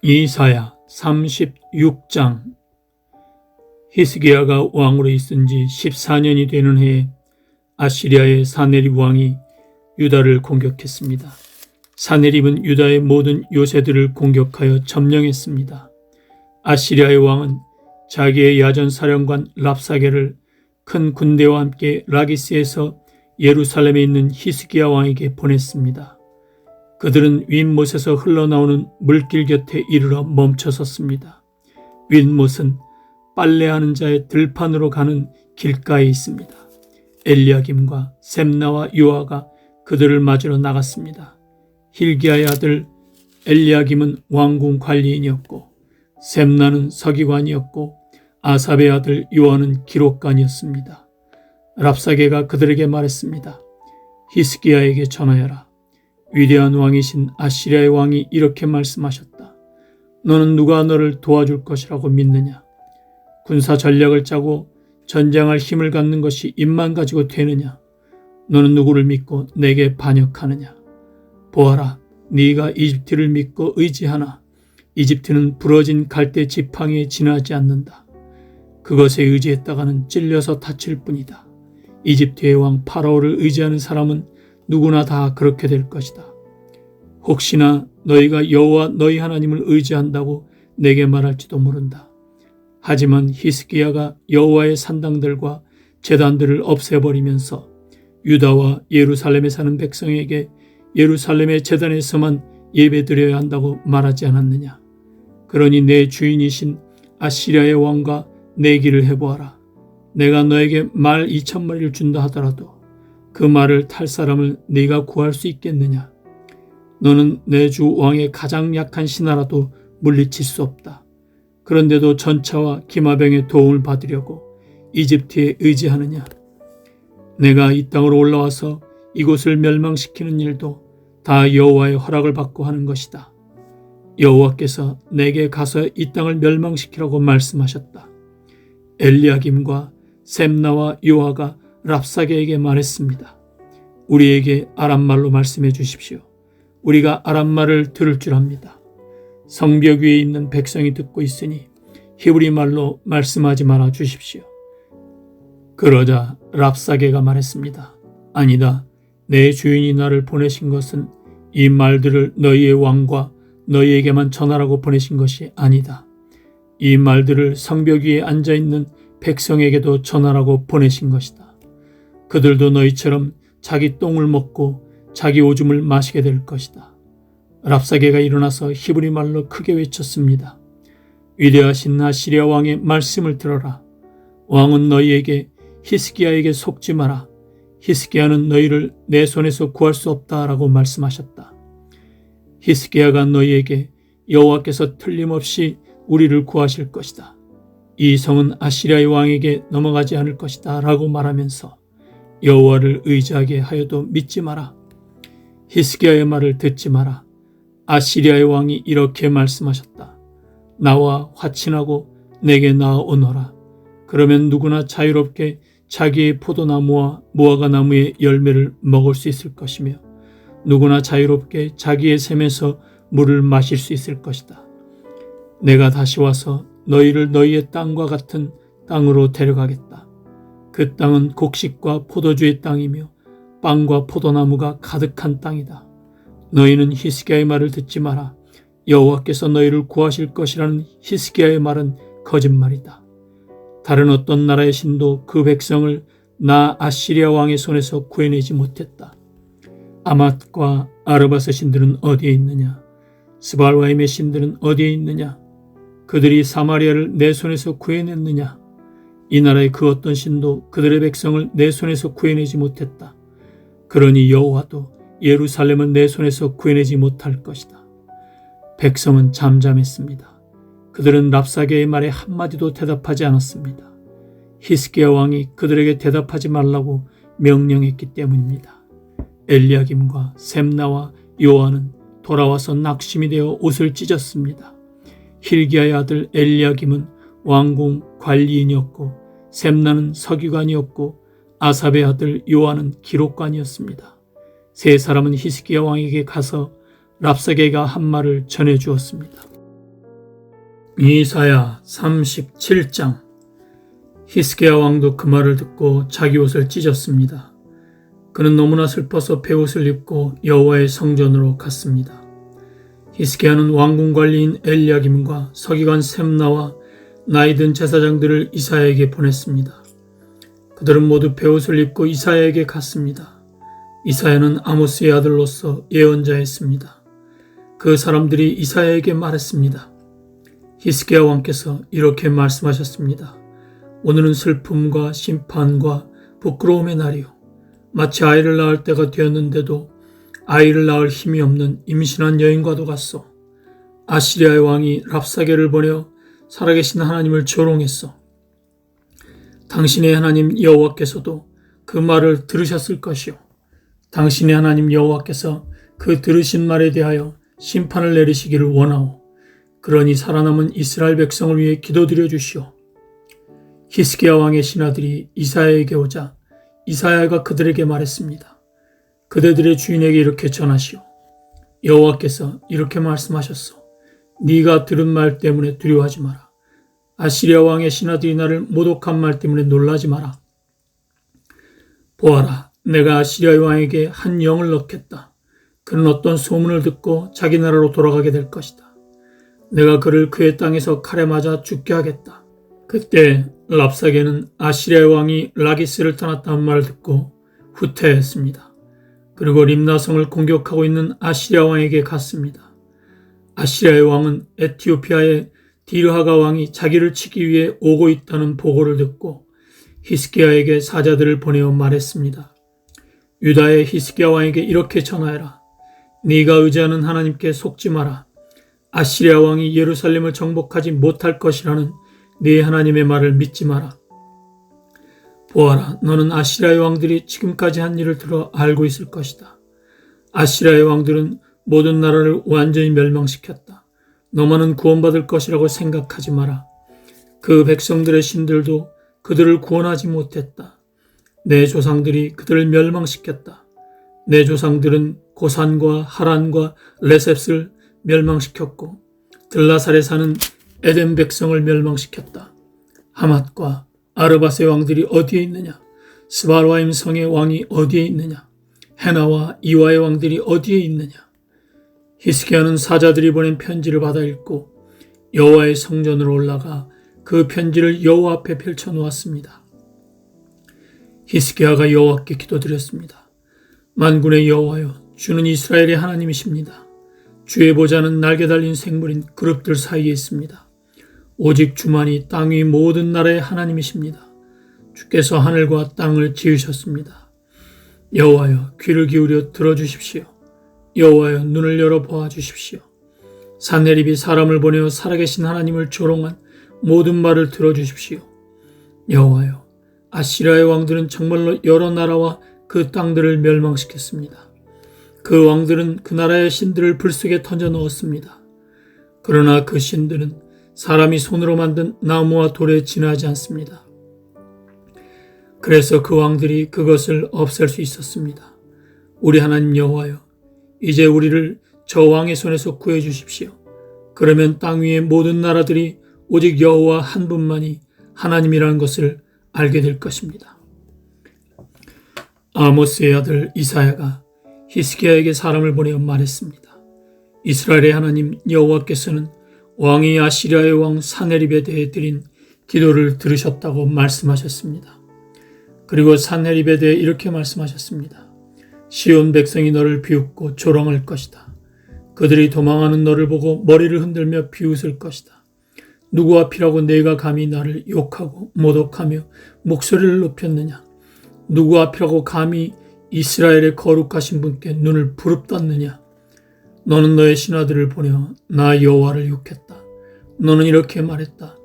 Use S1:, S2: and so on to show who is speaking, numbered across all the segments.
S1: 이사야 36장. 히스기야가 왕으로 있은 지 14년이 되는 해에 아시리아의 사네립 왕이 유다를 공격했습니다. 사네립은 유다의 모든 요새들을 공격하여 점령했습니다. 아시리아의 왕은 자기의 야전사령관 랍사게를 큰 군대와 함께 라기스에서 예루살렘에 있는 히스기야 왕에게 보냈습니다. 그들은 윗못에서 흘러나오는 물길 곁에 이르러 멈춰섰습니다. 윗못은 빨래하는 자의 들판으로 가는 길가에 있습니다. 엘리야김과 셈나와 요아가 그들을 맞으러 나갔습니다. hil기야의 아들 엘리야김은 왕궁 관리인이었고 셈나는 서기관이었고 아삽의 아들 요아는 기록관이었습니다. 랍사게가 그들에게 말했습니다. 히스기야에게 전하여라. 위대한 왕이신 아시리아의 왕이 이렇게 말씀하셨다. 너는 누가 너를 도와줄 것이라고 믿느냐? 군사 전략을 짜고 전쟁할 힘을 갖는 것이 입만 가지고 되느냐? 너는 누구를 믿고 내게 반역하느냐? 보아라, 네가 이집트를 믿고 의지하나 이집트는 부러진 갈대 지팡이에 지나지 않는다. 그것에 의지했다가는 찔려서 다칠 뿐이다. 이집트의 왕 파라오를 의지하는 사람은 누구나 다 그렇게 될 것이다. 혹시나 너희가 여호와 너희 하나님을 의지한다고 내게 말할지도 모른다. 하지만 히스기야가 여호와의 산당들과 제단들을 없애버리면서 유다와 예루살렘에 사는 백성에게 예루살렘의 제단에서만 예배드려야 한다고 말하지 않았느냐. 그러니 내 주인이신 아시리아의 왕과 내기를 해보아라. 내가 너에게 말 2,000마리를 준다 하더라도 그 말을 탈 사람을 네가 구할 수 있겠느냐? 너는 내 주 왕의 가장 약한 신하라도 물리칠 수 없다. 그런데도 전차와 기마병의 도움을 받으려고 이집트에 의지하느냐? 내가 이 땅으로 올라와서 이곳을 멸망시키는 일도 다 여호와의 허락을 받고 하는 것이다. 여호와께서 내게 가서 이 땅을 멸망시키라고 말씀하셨다. 엘리야김과 셈나와 요아가 랍사게에게 말했습니다. 우리에게 아람말로 말씀해 주십시오. 우리가 아람말을 들을 줄 압니다. 성벽 위에 있는 백성이 듣고 있으니 히브리 말로 말씀하지 말아 주십시오. 그러자 랍사게가 말했습니다. 아니다. 내 주인이 나를 보내신 것은 이 말들을 너희의 왕과 너희에게만 전하라고 보내신 것이 아니다. 이 말들을 성벽 위에 앉아있는 백성에게도 전하라고 보내신 것이다. 그들도 너희처럼 자기 똥을 먹고 자기 오줌을 마시게 될 것이다. 랍사게가 일어나서 히브리 말로 크게 외쳤습니다. 위대하신 아시리아 왕의 말씀을 들어라. 왕은 너희에게 히스기야에게 속지 마라. 히스기야는 너희를 내 손에서 구할 수 없다라고 말씀하셨다. 히스기야가 너희에게 여호와께서 틀림없이 우리를 구하실 것이다. 이 성은 아시리아의 왕에게 넘어가지 않을 것이다 라고 말하면서 여호와를 의지하게 하여도 믿지 마라. 히스기야의 말을 듣지 마라. 아시리아의 왕이 이렇게 말씀하셨다. 나와 화친하고 내게 나아오너라. 그러면 누구나 자유롭게 자기의 포도나무와 무화과 나무의 열매를 먹을 수 있을 것이며 누구나 자유롭게 자기의 샘에서 물을 마실 수 있을 것이다. 내가 다시 와서 너희를 너희의 땅과 같은 땅으로 데려가겠다. 그 땅은 곡식과 포도주의 땅이며 빵과 포도나무가 가득한 땅이다. 너희는 히스기야의 말을 듣지 마라. 여호와께서 너희를 구하실 것이라는 히스기야의 말은 거짓말이다. 다른 어떤 나라의 신도 그 백성을 나 아시리아 왕의 손에서 구해내지 못했다. 아맛과 아르바스 신들은 어디에 있느냐? 스발와임의 신들은 어디에 있느냐? 그들이 사마리아를 내 손에서 구해냈느냐? 이 나라의 그 어떤 신도 그들의 백성을 내 손에서 구해내지 못했다. 그러니 여호와도 예루살렘은 내 손에서 구해내지 못할 것이다. 백성은 잠잠했습니다. 그들은 랍사게의 말에 한마디도 대답하지 않았습니다. 히스기야 왕이 그들에게 대답하지 말라고 명령했기 때문입니다. 엘리야김과 셈나와 요아는 돌아와서 낙심이 되어 옷을 찢었습니다. hil기야의 아들 엘리야김은 왕궁 관리인이었고 셈나는 서기관이었고 아삽의 아들 요아는 기록관이었습니다. 세 사람은 히스기야 왕에게 가서 랍사게가 한 말을 전해주었습니다. 이사야 37장. 히스기야 왕도 그 말을 듣고 자기 옷을 찢었습니다. 그는 너무나 슬퍼서 베옷을 입고 여호와의 성전으로 갔습니다. 히스기야는 왕궁 관리인 엘리야김과 서기관 셈나와 나이든 제사장들을 이사야에게 보냈습니다. 그들은 모두 베옷을 입고 이사야에게 갔습니다. 이사야는 아모스의 아들로서 예언자였습니다. 그 사람들이 이사야에게 말했습니다. 히스기야 왕께서 이렇게 말씀하셨습니다. 오늘은 슬픔과 심판과 부끄러움의 날이요. 마치 아이를 낳을 때가 되었는데도 아이를 낳을 힘이 없는 임신한 여인과도 같소. 아시리아의 왕이 랍사게를 보내어 살아계신 하나님을 조롱했소. 당신의 하나님 여호와께서도 그 말을 들으셨을 것이요. 당신의 하나님 여호와께서 그 들으신 말에 대하여 심판을 내리시기를 원하오. 그러니 살아남은 이스라엘 백성을 위해 기도드려 주시오. 히스기야 왕의 신하들이 이사야에게 오자 이사야가 그들에게 말했습니다. 그대들의 주인에게 이렇게 전하시오. 여호와께서 이렇게 말씀하셨소. 네가 들은 말 때문에 두려워하지 마라. 아시리아 왕의 신하들이 나를 모독한 말 때문에 놀라지 마라. 보아라, 내가 아시리아 왕에게 한 영을 넣겠다. 그는 어떤 소문을 듣고 자기 나라로 돌아가게 될 것이다. 내가 그를 그의 땅에서 칼에 맞아 죽게 하겠다. 그때 랍사게는 아시리아 왕이 라기스를 떠났다는 말을 듣고 후퇴했습니다. 그리고 림나성을 공격하고 있는 아시리아 왕에게 갔습니다. 아시리아의 왕은 에티오피아의 디르하가 왕이 자기를 치기 위해 오고 있다는 보고를 듣고 히스기야에게 사자들을 보내어 말했습니다. 유다의 히스기야 왕에게 이렇게 전하여라. 네가 의지하는 하나님께 속지 마라. 아시리아 왕이 예루살렘을 정복하지 못할 것이라는 네 하나님의 말을 믿지 마라. 보아라, 너는 아시리아의 왕들이 지금까지 한 일을 들어 알고 있을 것이다. 아시리아의 왕들은 모든 나라를 완전히 멸망시켰다. 너만은 구원받을 것이라고 생각하지 마라. 그 백성들의 신들도 그들을 구원하지 못했다. 내 조상들이 그들을 멸망시켰다. 내 조상들은 고산과 하란과 레셉을 멸망시켰고 들라살에 사는 에덴 백성을 멸망시켰다. 하맛과 아르밧의 왕들이 어디에 있느냐? 스발와임 성의 왕이 어디에 있느냐? 헤나와 이와의 왕들이 어디에 있느냐? 히스기야는 사자들이 보낸 편지를 받아 읽고 여호와의 성전으로 올라가 그 편지를 여호와 앞에 펼쳐 놓았습니다. 히스기야가 여호와께 기도드렸습니다. 만군의 여호와여, 주는 이스라엘의 하나님이십니다. 주의 보좌는 날개 달린 생물인 그룹들 사이에 있습니다. 오직 주만이 땅 위 모든 나라의 하나님이십니다. 주께서 하늘과 땅을 지으셨습니다. 여호와여, 귀를 기울여 들어주십시오. 여호와여, 눈을 열어 보아주십시오. 산헤립이 사람을 보내어 살아계신 하나님을 조롱한 모든 말을 들어주십시오. 여호와여, 아시리아의 왕들은 정말로 여러 나라와 그 땅들을 멸망시켰습니다. 그 왕들은 그 나라의 신들을 불 속에 던져 넣었습니다. 그러나 그 신들은 사람이 손으로 만든 나무와 돌에 지나지 않습니다. 그래서 그 왕들이 그것을 없앨 수 있었습니다. 우리 하나님 여호와여, 이제 우리를 저 왕의 손에서 구해 주십시오. 그러면 땅 위의 모든 나라들이 오직 여호와 한 분만이 하나님이라는 것을 알게 될 것입니다. 아모스의 아들 이사야가 히스기야에게 사람을 보내어 말했습니다. 이스라엘의 하나님 여호와께서는 왕이 아시리아의 왕 산헤립에 대해 드린 기도를 들으셨다고 말씀하셨습니다. 그리고 산헤립에 대해 이렇게 말씀하셨습니다. 시온 백성이 너를 비웃고 조롱할 것이다. 그들이 도망하는 너를 보고 머리를 흔들며 비웃을 것이다. 누구 앞이라고 내가 감히 나를 욕하고 모독하며 목소리를 높였느냐? 누구 앞이라고 감히 이스라엘의 거룩하신 분께 눈을 부릅떴느냐? 너는 너의 신하들을 보내어 나 여호와를 욕했다. 너는 이렇게 말했다.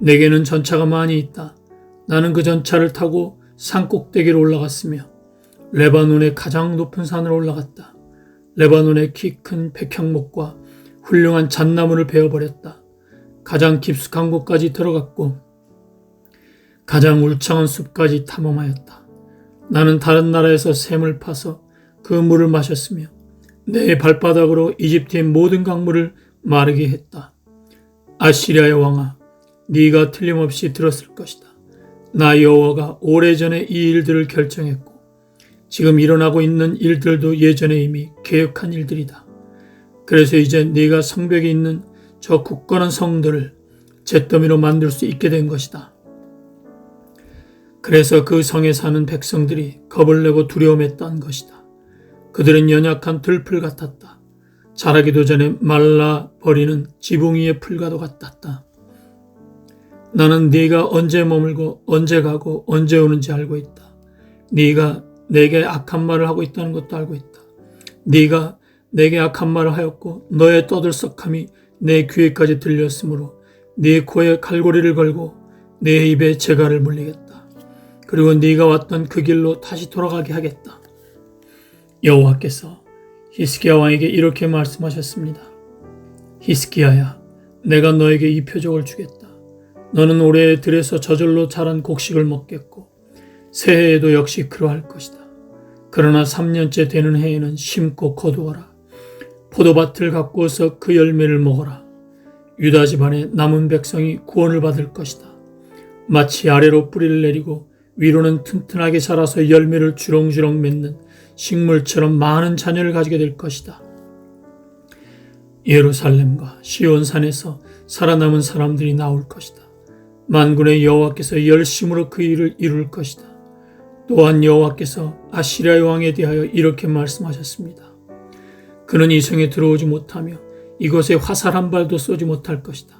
S1: 내게는 전차가 많이 있다. 나는 그 전차를 타고 산 꼭대기로 올라갔으며 레바논의 가장 높은 산으로 올라갔다. 레바논의 키 큰 백향목과 훌륭한 잣나무를 베어버렸다. 가장 깊숙한 곳까지 들어갔고 가장 울창한 숲까지 탐험하였다. 나는 다른 나라에서 샘을 파서 그 물을 마셨으며 내 발바닥으로 이집트의 모든 강물을 마르게 했다. 아시리아의 왕아, 네가 틀림없이 들었을 것이다. 나 여호와가 오래전에 이 일들을 결정했고 지금 일어나고 있는 일들도 예전에 이미 계획한 일들이다. 그래서 이제 네가 성벽에 있는 저 굳건한 성들을 잿더미로 만들 수 있게 된 것이다. 그래서 그 성에 사는 백성들이 겁을 내고 두려움에 딴 것이다. 그들은 연약한 들풀 같았다. 자라기도 전에 말라버리는 지붕 위의 풀과도 같았다. 나는 네가 언제 머물고 언제 가고 언제 오는지 알고 있다. 네가 내게 악한 말을 하고 있다는 것도 알고 있다. 네가 내게 악한 말을 하였고 너의 떠들썩함이 내 귀에까지 들렸으므로 네 코에 갈고리를 걸고 내 입에 재갈을 물리겠다. 그리고 네가 왔던 그 길로 다시 돌아가게 하겠다. 여호와께서 히스기야 왕에게 이렇게 말씀하셨습니다. 히스기야야, 내가 너에게 이 표적을 주겠다. 너는 올해 들에서 저절로 자란 곡식을 먹겠고 새해에도 역시 그러할 것이다. 그러나 3년째 되는 해에는 심고 거두어라. 포도밭을 가꾸어서 그 열매를 먹어라. 유다 집안의 남은 백성이 구원을 받을 것이다. 마치 아래로 뿌리를 내리고 위로는 튼튼하게 자라서 열매를 주렁주렁 맺는 식물처럼 많은 자녀를 가지게 될 것이다. 예루살렘과 시온산에서 살아남은 사람들이 나올 것이다. 만군의 여호와께서 열심으로 그 일을 이룰 것이다. 또한 여호와께서 아시리아의 왕에 대하여 이렇게 말씀하셨습니다. 그는 이 성에 들어오지 못하며 이곳에 화살 한 발도 쏘지 못할 것이다.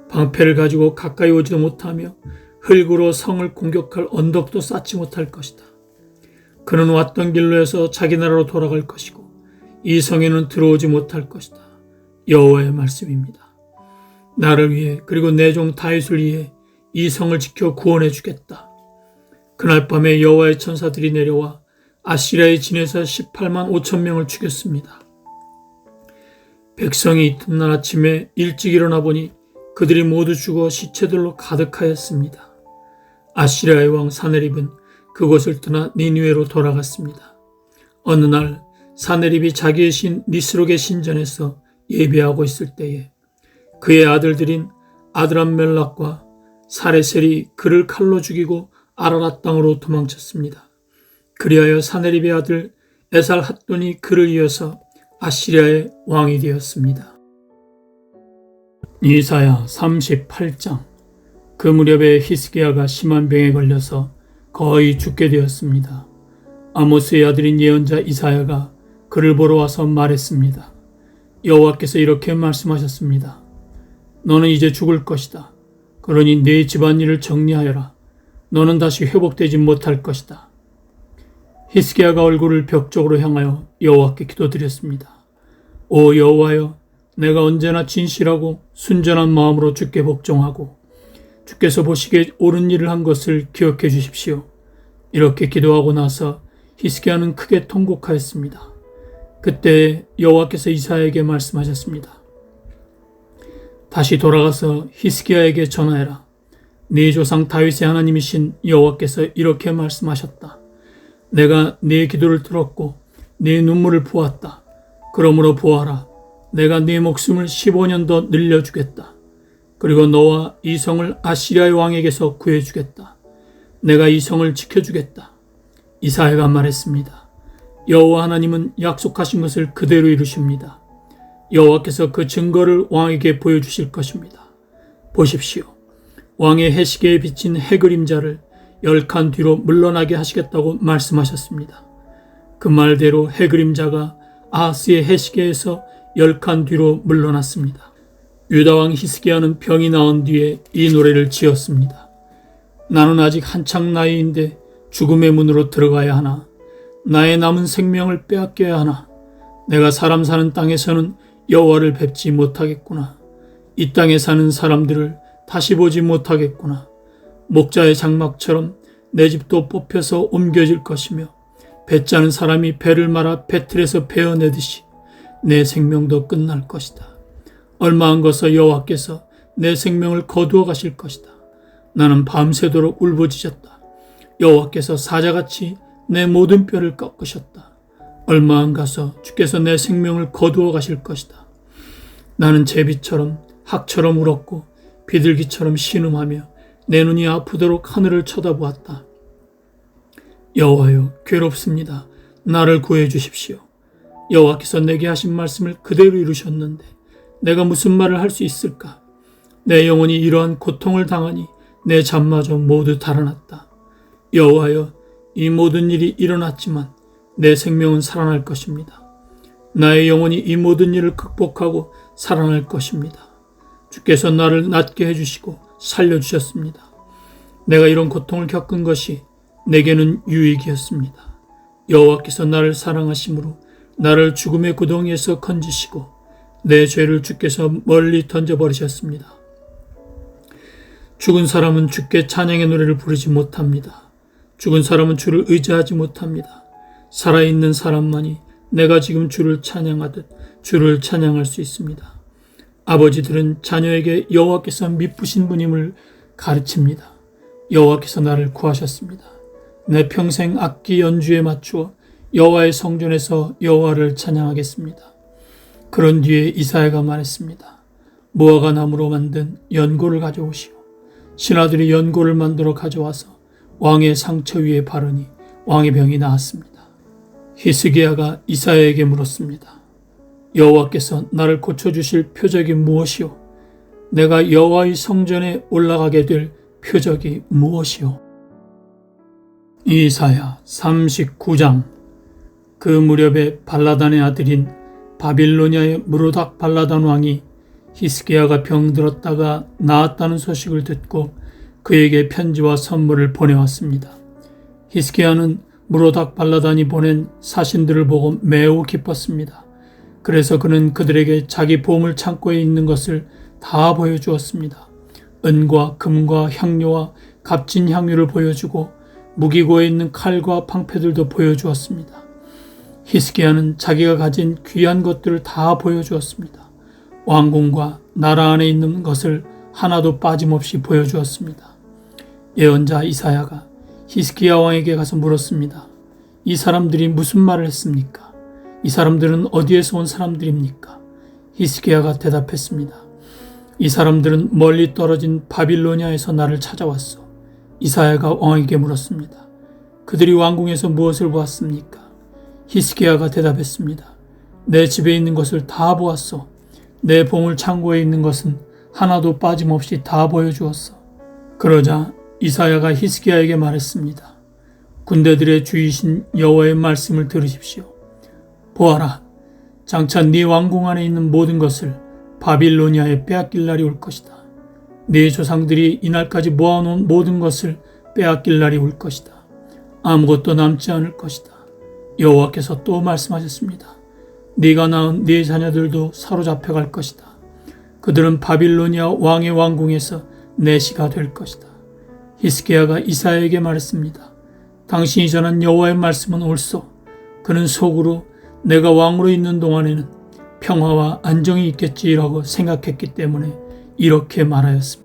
S1: 방패를 가지고 가까이 오지도 못하며 흙으로 성을 공격할 언덕도 쌓지 못할 것이다. 그는 왔던 길로 해서 자기 나라로 돌아갈 것이고 이 성에는 들어오지 못할 것이다. 여호와의 말씀입니다. 나를 위해 그리고 내 종 다윗을 위해 이 성을 지켜 구원해 주겠다. 그날 밤에 여호와의 천사들이 내려와 아시리아의 진에서 18만 5천 명을 죽였습니다. 백성이 이튿날 아침에 일찍 일어나 보니 그들이 모두 죽어 시체들로 가득하였습니다. 아시리아의 왕 사네립은 그곳을 떠나 니느웨로 돌아갔습니다. 어느 날 사네립이 자기의 신 니스록의 신전에서 예배하고 있을 때에 그의 아들들인 아드람멜락과 사레셀이 그를 칼로 죽이고 아라랏 땅으로 도망쳤습니다. 그리하여 사네립의 아들 에살핫돈이 그를 이어서 아시리아의 왕이 되었습니다. 이사야 38장. 그 무렵에 히스기야가 심한 병에 걸려서 거의 죽게 되었습니다. 아모스의 아들인 예언자 이사야가 그를 보러 와서 말했습니다. 여호와께서 이렇게 말씀하셨습니다. 너는 이제 죽을 것이다. 그러니 네 집안일을 정리하여라. 너는 다시 회복되지 못할 것이다. 히스기야가 얼굴을 벽 쪽으로 향하여 여호와께 기도드렸습니다. 오 여호와여, 내가 언제나 진실하고 순전한 마음으로 주께 복종하고 주께서 보시기에 옳은 일을 한 것을 기억해 주십시오. 이렇게 기도하고 나서 히스기야는 크게 통곡하였습니다. 그때 여호와께서 이사야에게 말씀하셨습니다. 다시 돌아가서 히스기야에게 전하여라. 네 조상 다윗의 하나님이신 여호와께서 이렇게 말씀하셨다. 내가 네 기도를 들었고 네 눈물을 보았다. 그러므로 보아라. 내가 네 목숨을 15년 더 늘려주겠다. 그리고 너와 이 성을 아시리아의 왕에게서 구해주겠다. 내가 이 성을 지켜주겠다. 이사야가 말했습니다. 여호와 하나님은 약속하신 것을 그대로 이루십니다. 여호와께서 그 증거를 왕에게 보여주실 것입니다. 보십시오. 왕의 해시계에 비친 해그림자를 10칸 뒤로 물러나게 하시겠다고 말씀하셨습니다. 그 말대로 해그림자가 아하스의 해시계에서 10칸 뒤로 물러났습니다. 유다왕 히스기야는 병이 나은 뒤에 이 노래를 지었습니다. 나는 아직 한창 나이인데 죽음의 문으로 들어가야 하나? 나의 남은 생명을 빼앗겨야 하나? 내가 사람 사는 땅에서는 여호와를 뵙지 못하겠구나. 이 땅에 사는 사람들을 다시 보지 못하겠구나. 목자의 장막처럼 내 집도 뽑혀서 옮겨질 것이며 배짜는 사람이 배를 말아 배틀에서 베어내듯이 내 생명도 끝날 것이다. 얼마 안 거서 여호와께서 내 생명을 거두어 가실 것이다. 나는 밤새도록 울부짖었다. 여호와께서 사자같이 내 모든 뼈를 꺾으셨다. 얼마 안 가서 주께서 내 생명을 거두어 가실 것이다. 나는 제비처럼 학처럼 울었고 비둘기처럼 신음하며 내 눈이 아프도록 하늘을 쳐다보았다. 여호와여, 괴롭습니다. 나를 구해 주십시오. 여호와께서 내게 하신 말씀을 그대로 이루셨는데 내가 무슨 말을 할 수 있을까? 내 영혼이 이러한 고통을 당하니 내 잠마저 모두 달아났다. 여호와여, 이 모든 일이 일어났지만 내 생명은 살아날 것입니다. 나의 영혼이 이 모든 일을 극복하고 살아날 것입니다. 주께서 나를 낫게 해주시고 살려주셨습니다. 내가 이런 고통을 겪은 것이 내게는 유익이었습니다. 여호와께서 나를 사랑하심으로 나를 죽음의 구덩이에서 건지시고 내 죄를 주께서 멀리 던져버리셨습니다. 죽은 사람은 주께 찬양의 노래를 부르지 못합니다. 죽은 사람은 주를 의지하지 못합니다. 살아있는 사람만이 내가 지금 주를 찬양하듯 주를 찬양할 수 있습니다. 아버지들은 자녀에게 여호와께서 미쁘신 분임을 가르칩니다. 여호와께서 나를 구하셨습니다. 내 평생 악기 연주에 맞추어 여호와의 성전에서 여호와를 찬양하겠습니다. 그런 뒤에 이사야가 말했습니다. 무화과 나무로 만든 연고를 가져오시오. 신하들이 연고를 만들어 가져와서 왕의 상처 위에 바르니 왕의 병이 나았습니다. 히스기야가 이사야에게 물었습니다. 여호와께서 나를 고쳐주실 표적이 무엇이오? 내가 여호와의 성전에 올라가게 될 표적이 무엇이오? 이사야 39장. 그 무렵에 발라단의 아들인 바빌로니아의 무로닥 발라단 왕이 히스기야가 병들었다가 나았다는 소식을 듣고 그에게 편지와 선물을 보내왔습니다. 히스기야는 무로닥 발라단이 보낸 사신들을 보고 매우 기뻤습니다. 그래서 그는 그들에게 자기 보물 창고에 있는 것을 다 보여주었습니다. 은과 금과 향료와 값진 향유를 보여주고 무기고에 있는 칼과 방패들도 보여주었습니다. 히스기야는 자기가 가진 귀한 것들을 다 보여주었습니다. 왕궁과 나라 안에 있는 것을 하나도 빠짐없이 보여주었습니다. 예언자 이사야가 히스기야 왕에게 가서 물었습니다. 이 사람들이 무슨 말을 했습니까? 이 사람들은 어디에서 온 사람들입니까? 히스기야가 대답했습니다. 이 사람들은 멀리 떨어진 바빌로니아에서 나를 찾아왔어. 이사야가 왕에게 물었습니다. 그들이 왕궁에서 무엇을 보았습니까? 히스기야가 대답했습니다. 내 집에 있는 것을 다 보았어. 내 보물 창고에 있는 것은 하나도 빠짐없이 다 보여주었어. 그러자 이사야가 히스기야에게 말했습니다. 군대들의 주이신 여호와의 말씀을 들으십시오. 보아라, 장차 네 왕궁 안에 있는 모든 것을 바빌로니아에 빼앗길 날이 올 것이다. 네 조상들이 이날까지 모아놓은 모든 것을 빼앗길 날이 올 것이다. 아무것도 남지 않을 것이다. 여호와께서 또 말씀하셨습니다. 네가 낳은 네 자녀들도 사로잡혀 갈 것이다. 그들은 바빌로니아 왕의 왕궁에서 내시가 될 것이다. 히스기야가 이사야에게 말했습니다. 당신이 전한 여호와의 말씀은 옳소. 그는 속으로 내가 왕으로 있는 동안에는 평화와 안정이 있겠지라고 생각했기 때문에 이렇게 말하였습니다.